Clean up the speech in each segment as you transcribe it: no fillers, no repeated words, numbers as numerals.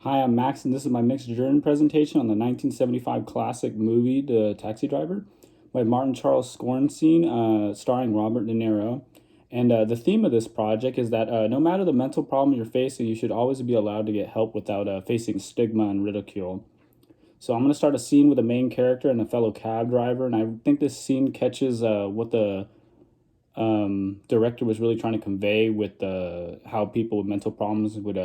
Hi, I'm Max, and this is my mixed journey presentation on the 1975 classic movie, The Taxi Driver, by Martin Charles Scorsese, starring Robert De Niro. And the theme of this project is that no matter the mental problem you're facing, you should always be allowed to get help without facing stigma and ridicule. So I'm going to start a scene with a main character and a fellow cab driver, and I think this scene catches what the director was really trying to convey with how people with mental problems would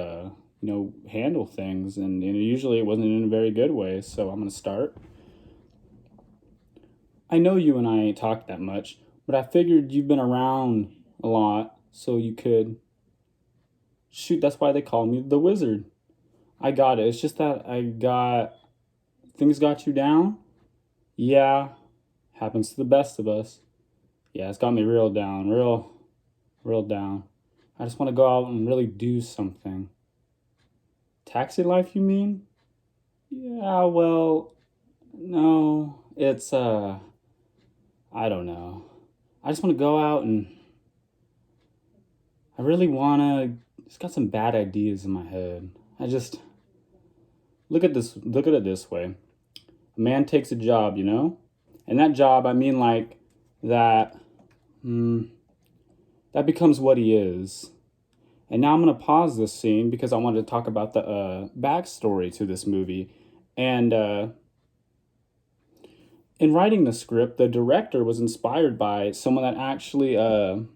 handle things, and usually it wasn't in a very good way. So I'm gonna start. I know you and I ain't talked that much, but I figured you've been around a lot, so you could shoot. That's why they call me the Wizard. I got it. It's just that I got things got you down. Yeah, happens to the best of us. Yeah, it's got me real down, real down. I just want to go out and really do something. Taxi life, you mean? Yeah, well, no, it's I don't know. I just want to go out and I really want to just got some bad ideas in my head. I just look at it this way. A man takes a job, you know? And that job, I mean like that mm, that becomes what he is. And now I'm going to pause this scene because I wanted to talk about the backstory to this movie. And in writing the script, the director was inspired by someone that actually, an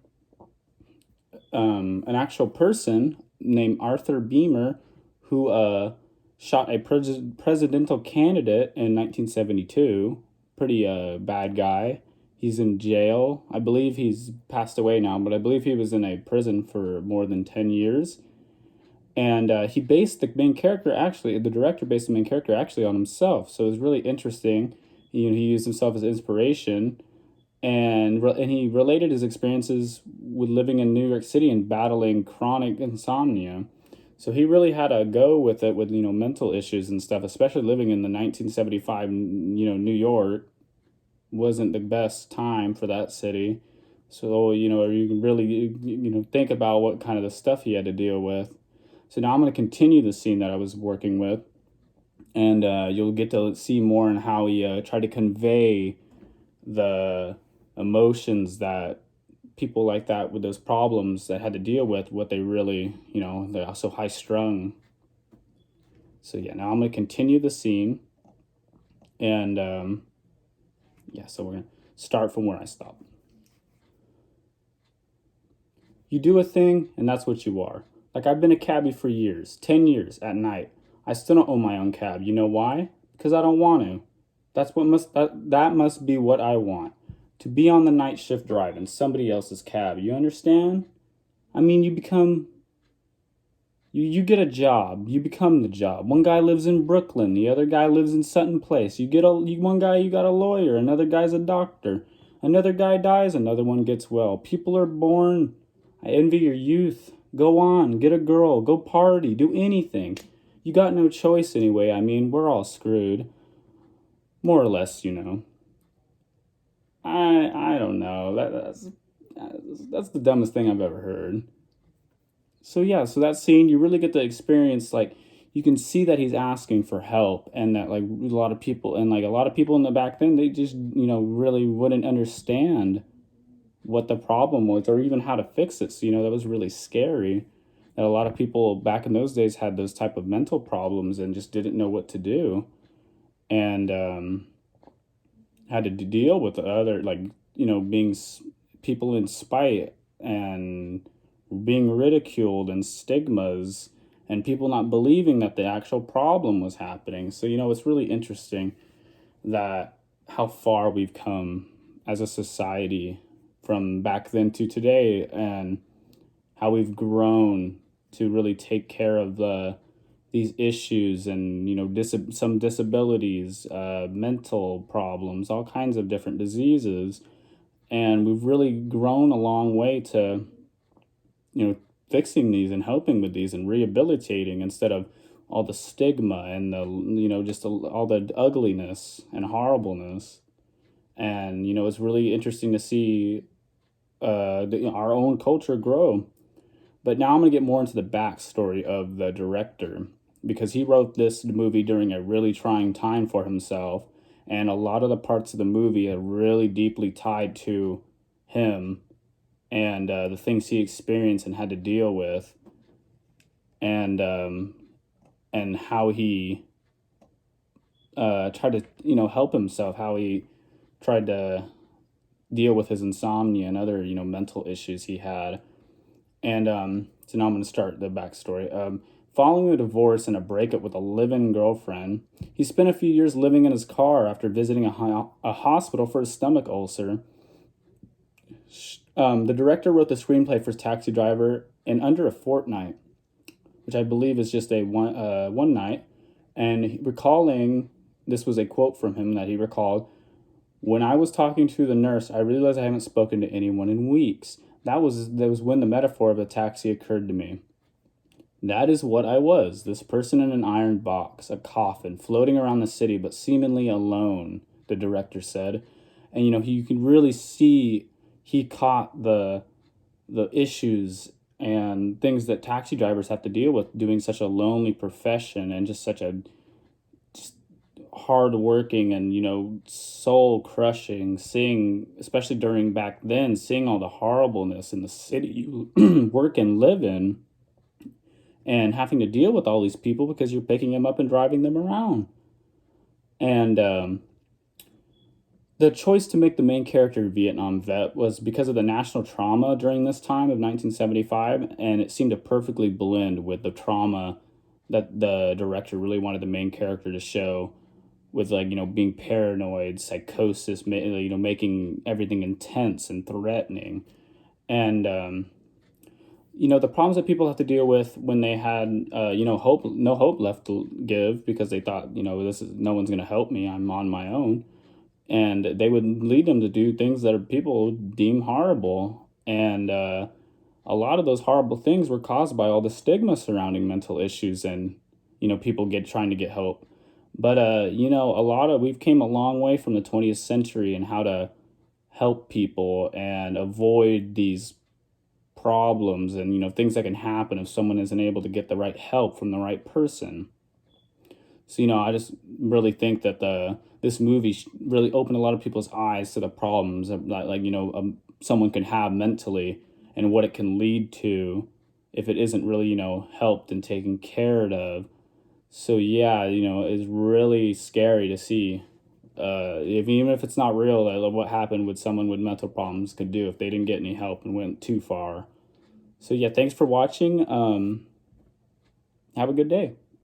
actual person named Arthur Beamer, who shot a presidential candidate in 1972. Pretty bad guy. He's in jail. I believe he's passed away now, but I believe he was in a prison for more than 10 years. And he based the main character actually, the director based the main character actually on himself. So it was really interesting. He used himself as inspiration, and he related his experiences with living in New York City and battling chronic insomnia. So he really had a go with it with mental issues and stuff, especially living in the 1975 New York wasn't the best time for that city. So you can really think about what kind of the stuff he had to deal with. So now I'm going to continue the scene that I was working with, and you'll get to see more on how he tried to convey the emotions that people like that with those problems that had to deal with, what they really, they're also high strung. So yeah, now I'm going to continue the scene, and yeah, so we're going to start from where I stopped. You do a thing, and that's what you are. Like, I've been a cabbie for years, 10 years at night. I still don't own my own cab. You know why? Because I don't want to. That must be what I want. To be on the night shift driving somebody else's cab. You understand? I mean, you get a job. You become the job. One guy lives in Brooklyn. The other guy lives in Sutton Place. One guy, you got a lawyer. Another guy's a doctor. Another guy dies. Another one gets well. People are born. I envy your youth. Go on. Get a girl. Go party. Do anything. You got no choice anyway. I mean, we're all screwed. More or less, I don't know. That's the dumbest thing I've ever heard. So yeah, so that scene you really get to experience, like, you can see that he's asking for help, and that like a lot of people in the back then, they just really wouldn't understand what the problem was or even how to fix it. So that was really scary. That a lot of people back in those days had those type of mental problems and just didn't know what to do, and had to deal with the other, like, being people in spite and being ridiculed and stigmas and people not believing that the actual problem was happening. So it's really interesting that how far we've come as a society from back then to today, and how we've grown to really take care of these issues, and some disabilities, mental problems, all kinds of different diseases. And we've really grown a long way to fixing these and helping with these and rehabilitating, instead of all the stigma and the just all the ugliness and horribleness. And it's really interesting to see our own culture grow. But now I'm going to get more into the backstory of the director. because he wrote this movie during a really trying time for himself, and a lot of the parts of the movie are really deeply tied to him and the things he experienced and had to deal with, and how he tried to help himself, how he tried to deal with his insomnia and other mental issues he had. And so now I'm going to start the backstory. Following a divorce and a breakup with a live-in girlfriend, he spent a few years living in his car after visiting a hospital for a stomach ulcer. The director wrote the screenplay for Taxi Driver in under a fortnight, which I believe is just a one night. And recalling, this was a quote from him that he recalled: "When I was talking to the nurse, I realized I haven't spoken to anyone in weeks. That was when the metaphor of a taxi occurred to me. That is what I was, this person in an iron box, a coffin, floating around the city, but seemingly alone," the director said. And you can really see he caught the issues and things that taxi drivers have to deal with doing such a lonely profession, and just such a just hard working and soul crushing, seeing, especially during back then, seeing all the horribleness in the city you work and live in, and having to deal with all these people because you're picking them up and driving them around. And the choice to make the main character a Vietnam vet was because of the national trauma during this time of 1975, and it seemed to perfectly blend with the trauma that the director really wanted the main character to show, with being paranoid, psychosis, making everything intense and threatening. And the problems that people have to deal with when they had hope, no hope left to give, because they thought, this is, no one's going to help me, I'm on my own. And they would lead them to do things that people deem horrible. And a lot of those horrible things were caused by all the stigma surrounding mental issues, and people trying to get help. But we've came a long way from the 20th century in how to help people and avoid these problems, and things that can happen if someone isn't able to get the right help from the right person. So I just really think that this movie really opened a lot of people's eyes to the problems that someone can have mentally, and what it can lead to if it isn't really helped and taken care of. So yeah, it's really scary to see, even if it's not real, what happened with someone with mental problems could do if they didn't get any help and went too far. So yeah, thanks for watching. Have a good day.